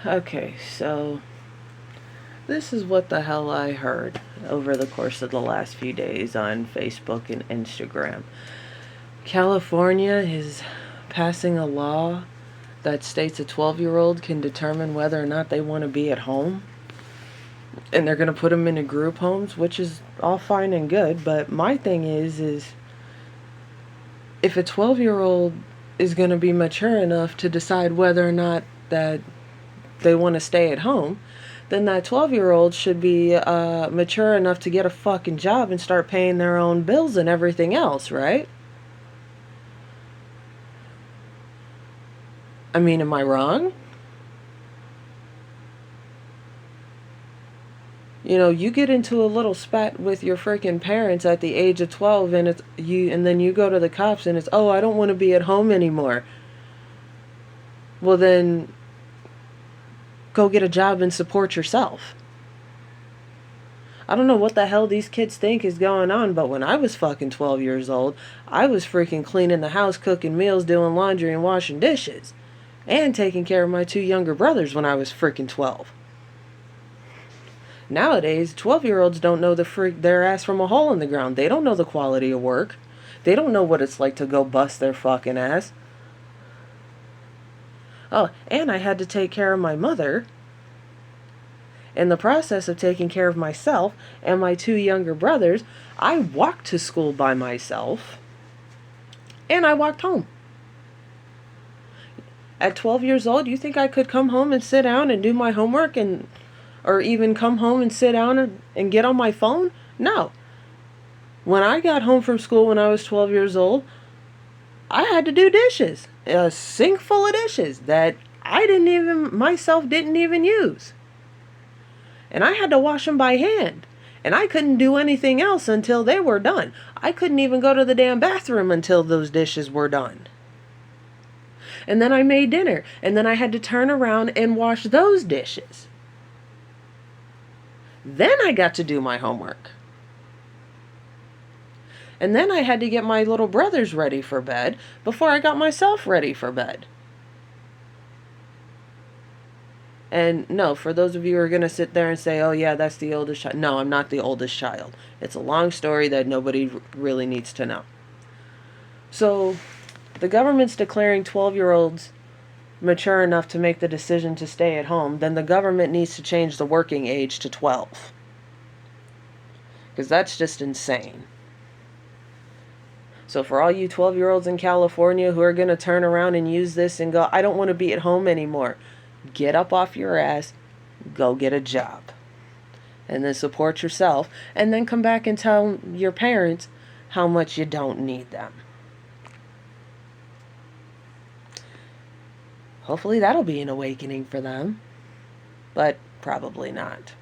Okay, so this is what the hell I heard over the course of the last few days on Facebook and Instagram. California is passing a law that states a 12-year-old can determine whether or not they want to be at home. And they're going to put them into group homes, which is all fine and good. But my thing is if a 12-year-old is going to be mature enough to decide whether or not that they want to stay at home, then that 12-year-old should be mature enough to get a fucking job and start paying their own bills and everything else, right? I mean, am I wrong? You know, you get into a little spat with your freaking parents at the age of 12 and then you go to the cops and it's, "Oh, I don't want to be at home anymore." Well, then go get a job and support yourself. I don't know what the hell these kids think is going on, but when I was fucking 12 years old, I was freaking cleaning the house, cooking meals, doing laundry, and washing dishes. And taking care of my two younger brothers when I was freaking 12. Nowadays, 12-year-olds don't know their ass from a hole in the ground. They don't know the quality of work. They don't know what it's like to go bust their fucking ass. Oh, and I had to take care of my mother. In the process of taking care of myself and my two younger brothers, I walked to school by myself. And I walked home. At 12 years old, you think I could come home and sit down and do my homework or even come home and sit down and get on my phone? No. When I got home from school when I was 12 years old, I had to do dishes. A sink full of dishes that myself didn't even use. And I had to wash them by hand. And I couldn't do anything else until they were done. I couldn't even go to the damn bathroom until those dishes were done. And then I made dinner. And then I had to turn around and wash those dishes. Then I got to do my homework. And then I had to get my little brothers ready for bed before I got myself ready for bed. And no, for those of you who are going to sit there and say, "Oh yeah, that's the oldest child." No, I'm not the oldest child. It's a long story that nobody really needs to know. So, the government's declaring 12-year-olds mature enough to make the decision to stay at home. Then the government needs to change the working age to 12. Because that's just insane. So for all you 12-year-olds in California who are going to turn around and use this and go, "I don't want to be at home anymore," get up off your ass, go get a job, and then support yourself, and then come back and tell your parents how much you don't need them. Hopefully that'll be an awakening for them, but probably not.